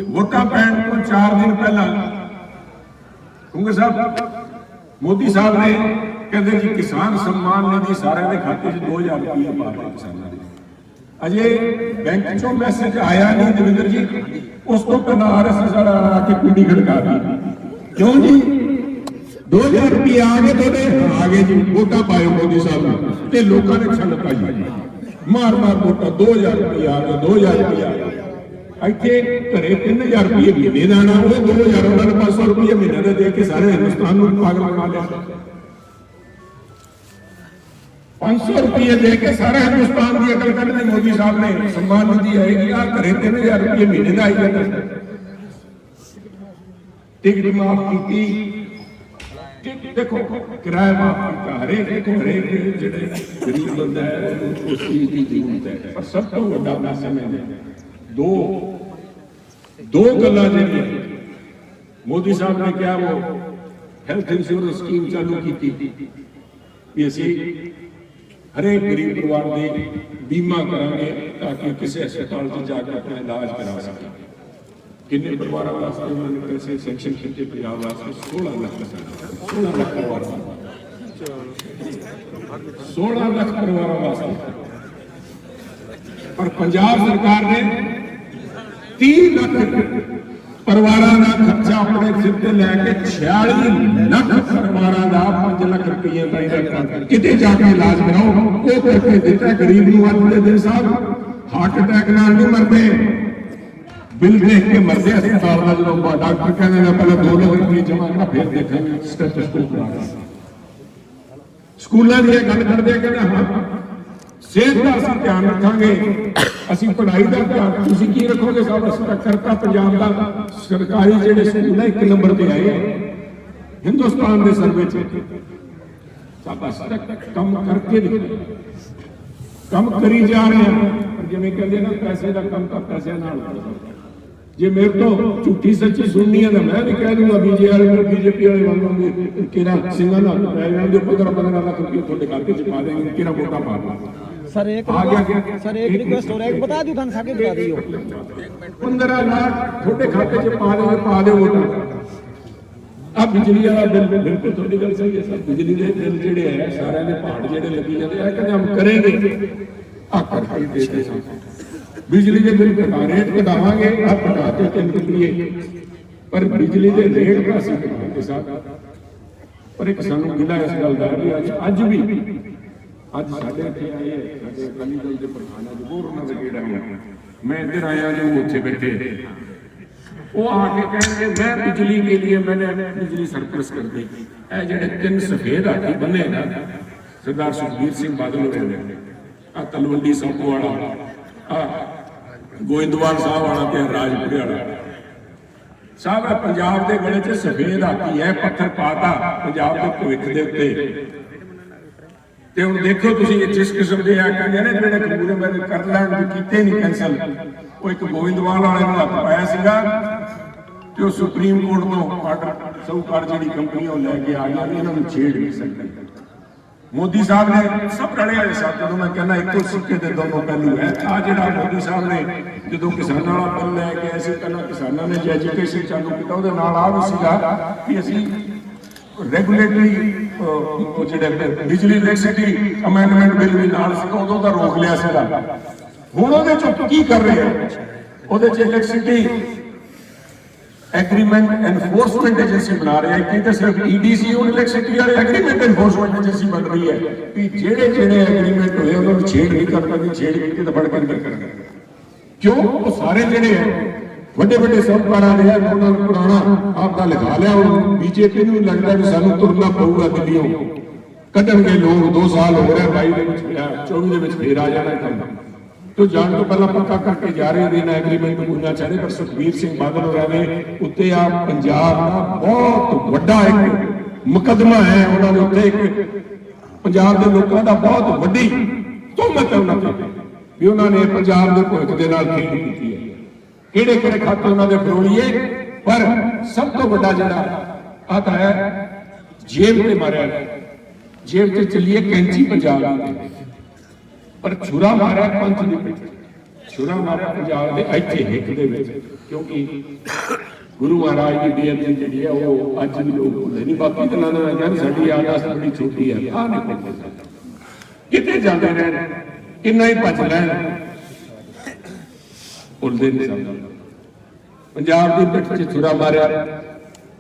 ਵੋਟਾਂ ਪੈਣ ਤੋਂ 4 ਦਿਨ ਪਹਿਲਾਂ ਕੁੰਗਰ ਸਾਹਿਬ ਮੋਦੀ ਸਾਹਿਬ ਨੇ ਕਹਿੰਦੇ ਜੀ ਕਿਸਾਨ ਸਨਮਾਨ ਨਿਧੀ ਸਾਰਿਆਂ ਦੇ ਖਾਤੇ 'ਚ 2000 ਰੁਪਏ ਪਾ ਰਹੇ ਕਿਸਾਨਾਂ ਦੇ ਅਜੇ ਬੈਂਕ 'ਚੋਂ ਮੈਸੇਜ ਆਇਆ ਨਹੀਂ ਦਵਿੰਦਰ ਜੀ ਉਸ ਤੋਂ ਪਹਿਲਾਂ ਆਰਐਸਐਸ ਵਾਲਾ ਆ ਕੇ ਕੁੰਡੀ ਖੜਕਾ ਦਿੱਤੀ ਕਿਉਂ ਜੀ 2000 ਰੁਪਏ ਆ ਗਏ ਤੁਹਾਡੇ ਆ ਗਏ ਜੀ ਵੋਟਾਂ ਪਾਇਓ ਮੋਦੀ ਸਾਹਿਬ ਨੂੰ ਤੇ ਲੋਕਾਂ ਨੇ ਛੱਡ ਪਾਈ ਮਾਰ ਵੋਟਾਂ 2000 ਰੁਪਏ ਆ ਗਏ 2000 ਰੁਪਏ ਆ ਗਏ ਇੱਥੇ ਘਰੇ 3000 ਰੁਪਏ ਮਹੀਨੇ ਦਾ ਆਣਾ ਉਹ 2000 ਉਹਨਾਂ ਨੇ 500 ਰੁਪਏ ਮਹੀਨੇ ਦਾ ਦੇ ਕੇ ਸਾਰੇ ਹਿੰਦੁਸਤਾਨ ਨੂੰ ਪਾਗਲ ਬਣਾ ਲਿਆ 500 ਰੁਪਏ ਦੇ ਕੇ ਸਾਰਾ ਹਿੰਦੁਸਤਾਨ ਦੀ ਅਕਲ ਕੱਢਣੀ ਮੋਦੀ ਸਾਹਿਬ ਨੇ ਸਨਮਾਨ ਨਿਧੀ ਆਏਗੀ ਆ ਘਰੇ 3000 ਰੁਪਏ ਮਹੀਨੇ ਦਾ ਆਈ ਜਾਂਦਾ ਟਿਕਟ ਮਾਫ ਕੀਤੀ ਦੇਖੋ ਕਿਰਾਇਆ ਮਾਫ ਕੀਤਾ ਹਰੇਕ ਜਿਹੜੇ ਗਰੀਬ ਬੰਦਾ ਹੈ ਉਸ ਚੀਜ਼ ਦੀ ਜ਼ਰੂਰਤ ਹੈ ਪਰ ਸਭ ਤੋਂ ਵੱਡਾ ਮੈਸੇਜ ਹੈ ਦੋ ਗੱਲਾਂ ਜਿਹੜੀਆਂ ਮੋਦੀ ਸਾਹਿਬ ਨੇ ਕਿਹਾ ਉਹ ਹੈਲਥ ਇੰਸ਼ੋਰੈਂਸ ਸਕੀਮ ਚਾਲੂ ਕੀਤੀ ਵੀ ਅਸੀਂ ਹਰੇਕ ਗਰੀਬ ਪਰਿਵਾਰ ਦੇ ਬੀਮਾ ਕਰਾਂਗੇ ਤਾਂ ਕਿ ਕਿਸੇ ਹਸਪਤਾਲ 'ਚ ਜਾ ਕੇ ਆਪਣਾ ਇਲਾਜ ਕਰਾ ਸਕੇ ਕਿੰਨੇ ਪਰਿਵਾਰਾਂ ਵਾਸਤੇ ਉਹਨਾਂ ਨੇ ਪੈਸੇ ਸੈਂਕਸ਼ਨ ਕੀਤੇ ਪੰਜਾਬ ਵਾਸਤੇ 16 ਲੱਖ ਪਰਿਵਾਰਾਂ 16 ਲੱਖ ਪਰਿਵਾਰਾਂ ਵਾਸਤੇ ਪਰ ਪੰਜਾਬ ਸਰਕਾਰ ਨੇ 30 ਲੱਖ ਪਰਿਵਾਰਾਂ ਦਾ ਖਰਚਾ ਆਪਣੇ ਸਿਰ ਤੇ ਲੈ ਕੇ 46 ਲੱਖ ਪਰਿਵਾਰਾਂ ਦਾ 5 ਲੱਖ ਰੁਪਏ ਦਾ ਕਿਤੇ ਜਾ ਕੇ ਇਲਾਜ ਕਰਾਓ ਉਹ ਕਰਕੇ ਦਿੱਤਾ ਗਰੀਬ ਨੂੰ ਅੱਜ ਦੇ ਦਿਨ ਸਾਹਿਬ ਹਾਰਟ ਅਟੈਕ ਨਾਲ ਨਹੀਂ ਮਰਦੇ ਬਿੱਲ ਦੇਖ ਕੇ ਮਰਦੇ ਹਸਪਤਾਲ ਦਾ ਜਦੋਂ ਡਾਕਟਰ ਕਹਿੰਦੇ ਨੇ ਪਹਿਲਾਂ 2 ਲੱਖ ਰੁਪਏ ਜਮ੍ਹਾਂ ਕਰਨਾ ਫਿਰ ਦੇਖਾਂਗੇ ਸਟੈਥੋਸਕੋਪ ਲਾ ਕੇ ਸਕੂਲਾਂ ਦੀ ਇਹ ਗੱਲ ਕਰਦੇ ਆ ਕਹਿੰਦੇ ਹਾਂ ਸਿਹਤ ਦਾ ਅਸੀਂ ਧਿਆਨ ਰੱਖਾਂਗੇ ਅਸੀਂ ਪੜ੍ਹਾਈ ਦਾ ਧਿਆਨ ਤੁਸੀਂ ਕੀ ਰੱਖੋਗੇ ਸਾਹਿਬ ਕਰਤਾ ਪੰਜਾਬ ਦਾ ਸਰਕਾਰੀ ਜਿਹੜੇ ਸਕੂਲ ਹੈ 1 ਨੰਬਰ ਤੇ ਆਏ ਹਿੰਦੁਸਤਾਨ ਦੇ ਸਰਵੇ 'ਚ ਕੰਮ ਕਰਕੇ ਕੰਮ ਕਰੀ ਜਾ ਰਹੇ ਹਾਂ ਪਰ ਜਿਵੇਂ ਕਹਿੰਦੇ ਨਾ ਪੈਸੇ ਦਾ ਕੰਮ ਤਾਂ ਪੈਸਿਆਂ ਨਾਲ ਜੇ ਮੇਰੇ ਤੋਂ ਝੂਠੀ ਸੱਚੀ ਸੁਣਨੀ ਹੈ ਤਾਂ ਮੈਂ ਵੀ ਕਹਿ ਦੂੰਗਾ ਬੀਜੇਪੀ ਵਾਲੇ ਵਾਂਗੂ ਕਿਹੜਾ ਸਿੰਘਾਂ ਨਾਲ ਪੈ ਜਾਂਦੇ 15 ਲੱਖ ਰੁਪਏ ਤੁਹਾਡੇ ਖਾਤੇ 'ਚ ਪਾ ਦੇਣਗੇ ਕਿਹੜਾ ਵੋਟਾਂ ਪਾ ਦੇਣਗੇ सर एक रिक्वेस्ट हो रहा है बता दो धन साके बता दियो 15 लाख छोटे खाते च पा दे वोट अब बिजली वाला बिल बिल्कुल थोड़ी गल सही है सर बिजली के बिल जेडे है सारे ने पहाड़ जेडे लगी जाते हैं कि हम करेंगे आकर देते बिजली के बिल घटा रेट घटावांगे आप घटाते 3 रुपये पर बिजली के रेट का असर घटाते साथ पर एक सानू गिला इस गल का भी अज भी ਅੱਜ ਸਾਡੇ ਇੱਥੇ ਆਏ ਸਾਡੇ ਅਕਾਲੀ ਦਲ ਦੇ ਪ੍ਰਧਾਨ ਅੱਜ ਹੋਰ ਉਹਨਾਂ ਦੇ ਕਿਹੜਾ ਹੈ ਮੈਂ ਇੱਧਰ ਆਇਆ ਜੋ ਉੱਥੇ ਬੈਠੇ ਉਹ ਆ ਕੇ ਕਹਿੰਦੇ ਮੈਂ ਬਿਜਲੀ के लिए मैंने बिजली सरप्लस कर दी ਇਹ ਜਿਹੜੇ 3 सफेद हाथी बने ना सरदार सुखबीर सिंह बादल होते आ तलवंडी संपो वाला आ गोइंदवाल साहब वाला ते राजपुरे वाला साहब पंजाब के गले च सफेद हाथी है पत्थर पाता पंजाब के भविख के उत्ते ਤੇ ਹੁਣ ਦੇਖੋ ਤੁਸੀਂ ਜਿਸ ਕਿਸਮ ਦੇ ਆ ਕਹਿੰਦੇ ਨੇ ਜਿਹੜੇ ਕਾਨੂੰਨ ਮੇਰੇ ਕਰ ਲੈਣ ਦੀ ਕੀਤੇ ਨਹੀਂ ਕੈਂਸਲ ਉਹ ਇੱਕ ਗੋਇੰਦਵਾਲ ਵਾਲੇ ਨੂੰ ਹੱਥ ਪਾਇਆ ਸੀਗਾ ਤੇ ਉਹ ਸੁਪਰੀਮ ਕੋਰਟ ਤੋਂ ਆਰਡਰ ਸੌਕਾਰ ਜਿਹੜੀ ਕੰਪਨੀ ਉਹ ਲੈ ਕੇ ਆ ਗਿਆ ਇਹਨਾਂ ਨੂੰ ਛੇੜ ਨਹੀਂ ਸਕਦੇ ਮੋਦੀ ਸਾਹਿਬ ਨੇ ਸਭ ਰਲੇ ਹੋਏ ਸਾਥ ਜਦੋਂ ਮੈਂ ਕਹਿੰਦਾ ਇੱਕੋ ਸਿੱਕੇ ਦੇ ਦੋਨੋਂ ਪਹਿਲੂ ਹੈ ਆ ਜਿਹੜਾ ਮੋਦੀ ਸਾਹਿਬ ਨੇ ਜਦੋਂ ਕਿਸਾਨਾਂ ਵਾਲਾ ਬਿੱਲ ਲੈ ਕੇ ਆਏ ਸੀ ਪਹਿਲਾਂ ਕਿਸਾਨਾਂ ਨੇ ਜੇ ਐਜੂਕੇਸ਼ਨ ਚਾਲੂ ਕੀਤਾ ਉਹਦੇ ਨਾਲ ਆ ਵੀ ਸੀਗਾ ਕਿ ਅਸੀਂ ਰੈਗੂਲੇਟਰੀ ਜਿਹੜੇ ਬਿਜਲੀ ਇਲੈਕਟ੍ਰਿਸਿਟੀ ਅਮੈਂਡਮੈਂਟ ਬਿੱਲ ਵੀ ਨਾਲ ਸੀ ਉਦੋਂ ਤਾਂ ਰੋਕ ਲਿਆ ਸੀਗਾ ਹੁਣ ਉਹਦੇ ਚ ਕੀ ਕਰ ਰਹੇ ਆ? ਉਹਦੇ ਚ ਇਲੈਕਟ੍ਰਿਸਿਟੀ ਐਗਰੀਮੈਂਟ ਐਨਫੋਰਸਮੈਂਟ ਏਜੰਸੀ ਬਣਾ ਰਹੇ ਆ ਕਿ ਤਾਂ ਸਿਰਫ ਈਡੀਸੀ ਉਹ ਇਲੈਕਟ੍ਰਿਸਿਟੀ ਵਾਲੇ ਐਗਰੀਮੈਂਟ ਐਨਫੋਰਸਮੈਂਟ ਏਜੰਸੀ ਬਣ ਰਹੀ ਹੈ ਕਿ ਜਿਹੜੇ ਐਗਰੀਮੈਂਟ ਹੋਏ ਉਹਨਾਂ ਨੂੰ ਛੇੜ ਨਹੀਂ ਕਰਨਾ, ਛੇੜ ਕੇ ਤਾਂ ਫੜ ਕੇ ਅੰਦਰ ਕਰਨਾ। ਕਿਉਂ? ਉਹ ਸਾਰੇ ਜਿਹੜੇ ਹੈ ਵੱਡੇ ਵੱਡੇ ਸੌਕਾਰਾਂ ਦੇ ਆ, ਉਹਨਾਂ ਨੂੰ ਪੁਰਾਣਾ ਆਪਦਾ ਲਿਖਾ ਲਿਆ। ਉਹ ਬੀਜੇਪੀ ਨੂੰ ਲੱਗਦਾ ਵੀ ਸਾਨੂੰ ਤੁਰਨਾ ਪਊਗਾ ਦਿੱਲੀੋਂ, ਕੱਢਣਗੇ ਲੋਕ। 2 ਸਾਲ ਹੋ ਗਏ 22 ਦੇ ਵਿੱਚ, 24 ਦੇ ਵਿੱਚ ਫੇਰ ਆ ਜਾਣਾ ਕੰਮ। तो जान तो पहला पक्का करके जा रहे दिन एग्रीमेंट पूरा चाहे पर सुखबीर सिंह बादल हो रहे उत्ते आप पंजाब का बहुत बड़ा एक मुकदमा है। उन्होंने उत्ते एक पंजाब के लोगों का बहुत वड्डी तोहमत है उन्होंने भी उन्होंने पंजाब के भविख के नाल खेल की है। किहड़े किहड़े खाते उन्होंने फरोलीए, पर सब तो बड़ा जिहड़ा आता है जेब ते मारिया, जेब ते चलिए कैंची पंजाब की, पर छुरा मारिया पंथ दी पिठ, छुरा मारिया पंजाब दे इत्थे हिक दे विच। क्योंकि गुरु महाराज की बेअदबी जिहड़ी है वो अज भी लोग भुलदे नहीं। बाकी तो ना जान साडी आदत बड़ी छोटी है, आ नहीं भुलदे, किते जांदे रहन, किन्ना ही भज लैन, भुलदे नहीं सब। पंजाब की पिठ च छुरा मारिया,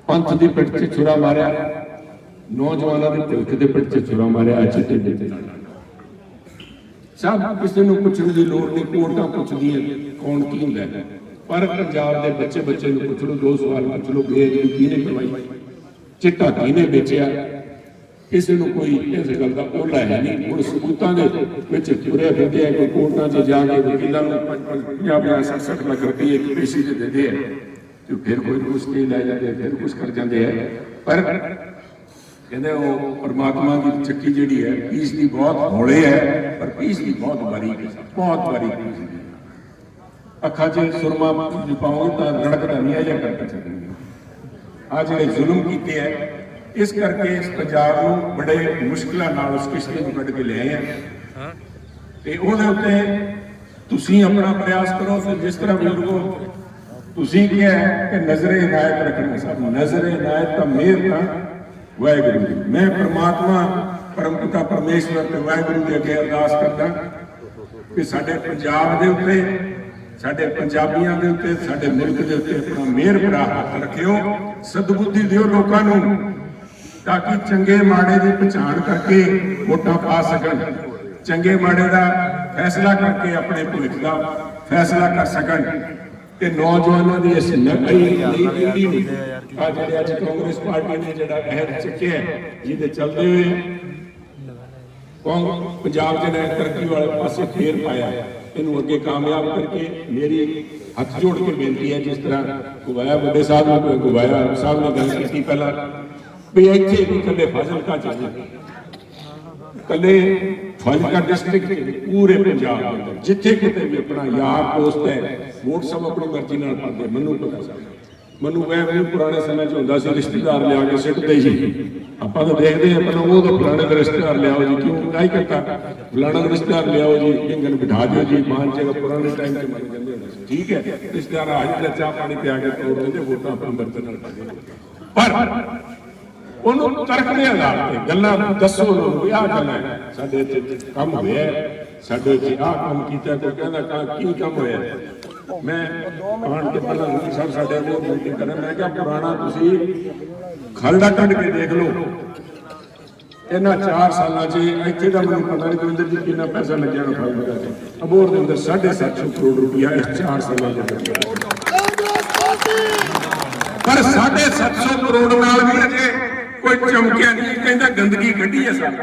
पंथ की पिठ च छुरा मारिया, नौजवानों की भविख की पिठ च छुरा मारिया। अज ढिड्ड ते सब किसी को पुछण की लोड़ नहीं, कोर्टां पुछदियां कौन की हुंदा है, पर पंजाब के बच्चे बच्चे को पुछ लो, 2 सवाल पुछ लो, बेअदबी किहने करवाई, चिट्टा किहने बेचिया, किसी को कोई इस गल का ओला है नहीं। हुण सबूतां दे विच तुरे फिरदे आ, कोई कोर्टां 'च जाके वकीलां नूं 50-50 60 लाख रुपये पेशी ते दिंदे आ, तो फिर कोई कुछ नहीं लै जाते, फिर कुछ कर जाते हैं। पर कहते वो परमात्मा की चक्की जी है पीस की बहुत हौले है, पर पीस की बहुत बारीक है, बहुत बारीक पीस है। अखा च सुरमा पाओगे तो रड़कता नहीं है या करके चलेंगे। आज जो जुल्म किए है इस करके इस पंजाब को बड़े मुश्किल उस किश्ती को कढ़ के ले आए हैं। ते उहदे उत्ते तुसीं अपना प्रयास करो। तो जिस तरह बुजुर्गो तुसीं क्या है कि नजरे इनायत रखना, सब नजरे इनायत का मेहर का वाहिगुरू जी। मैं परमात्मा परमपिता परमेश्वर ते वाहिगुरू के अगे अरदास करदा कि साडे पंजाब दे उत्ते, साडे पंजाबियां दे उत्ते, साडे मुल्क दे उत्ते अपना मेहर भरा हत्थ रखियो, सदबुद्धि दिओ लोकां नूं, ताकि चंगे माड़े की पहचान करके वोटां पा सकन, चंगे माड़े का फैसला करके अपने भविख का फैसला कर सकन। कि नौजवानों की इस नई पीढ़ी अज कांग्रेस पार्टी ने जो अहद चुके है जिसे चलते हुए पंजाब के नए तरक्की वाले पास फेर पाया, इन अगे कामयाब करके मेरी हथ जोड़ के बेनती है। जिस तरह गुवाया बड़े साहब ने गुवाया साहब ने गल की पहला भी इतने भी कले फाजिलका चाहिए, कले फाजिलका डिस्ट्रिक्ट पूरे पंजाब के अंदर जिथे किते भी अपना यार दोस्त है वोट सब अपनी मर्जी नाल पाते। मैनू पता सब मैनू वह पुराने समय होंदा सी रिश्तेदार लिया के सिटते जी, आप तो देखते हैं पहले वो तो फलाने का रिश्तेदार लियाओ जी, क्यों नहीं करता फलाना रिश्तेदार लियाओ जी, इंगन बिठा दो जी, मान जगह पुराने टाइम के मन कहते ठीक है रिश्तेदार आज चाह पानी पिया के तोड़ देते वोटा अपनी मर्जी नाल पाते। उन्होंने तर्क के आधार पर गल्लां दसो भी आ गल्लां साडे इत्थे काम होया, साडे इत्थे आ काम कीता, कोई कहंदा की काम होया। मैं आण के पहला साहब साडे को बेनती करा, मैं क्या पुराना तुसीं खलड़ा कढ के देख लो, इन्हां 4 सालां च इत्थे दा मैनूं पता नहीं दविंदर जी कितना पैसा लग्या फाइल च अबोहर दे अंदर 750 करोड़ रुपया इस 4 सालां च, पर 750 करोड़ नाल भी अजे कोई चमकिया नहीं। कहता गंदगी कढ़ी है सब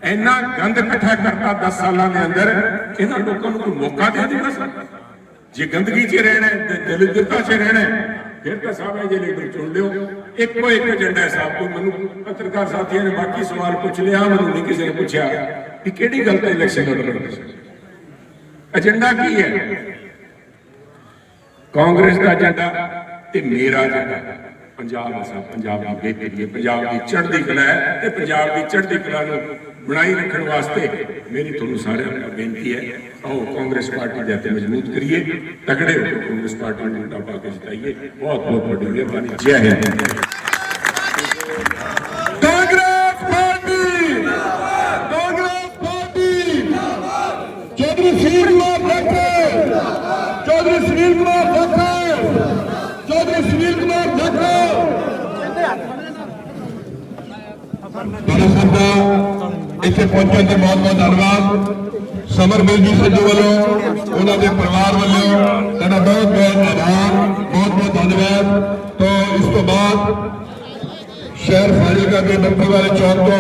इन्ना गंद इकट्ठा करता 10 सालों के अंदर, इन्होंने लोगों को कोई मौका दे दिया सर। जे गंदगी च रहना है, दलिद्रता च रहना है, फिर तो साहब है जे लीडर चुन लो। एको एक एजेंडा है साहब को। मैनू पत्रकार साथियों ने बाकी सवाल पूछ लिया, मैनू नहीं किसी ने पूछा कि किहड़ी गल ते इलेक्शन लड़ना, एजेंडा की है। कांग्रेस का एजेंडा ते मेरा एजेंडा पंजाब साहब, पंजाब की बेहतरी है, पंजाब की चढ़ती कला है, तो पंजाब की चढ़ती कला बनाई रखने वास्ते मेरी तुहानू सारिआं नूं बेनती है, आओ कांग्रेस पार्टी दे हत्थ मजबूत करिए, तगड़े होकर कांग्रेस पार्टी नूं वोटां पा के जिताइए। बहुत बहुत बड़ी मेहरबानी। जय हिंद। कांग्रेस पार्टी, कांग्रेस पार्टी, चौधरी ਤੁਹਾਡਾ ਸਭ ਦਾ ਇੱਥੇ ਪਹੁੰਚਣ ਤੇ ਬਹੁਤ ਬਹੁਤ ਧੰਨਵਾਦ। ਸਮਰਵੀਰ ਜੀ ਸੰਧੂ ਵੱਲੋਂ, ਉਹਨਾਂ ਦੇ ਪਰਿਵਾਰ ਵੱਲੋਂ ਤੁਹਾਡਾ ਬਹੁਤ ਬਹੁਤ ਆਭਾਰ, ਬਹੁਤ ਬਹੁਤ ਧੰਨਵਾਦ। तो इस तो बाद शहर फाजिलका के नंबर वाले चौक को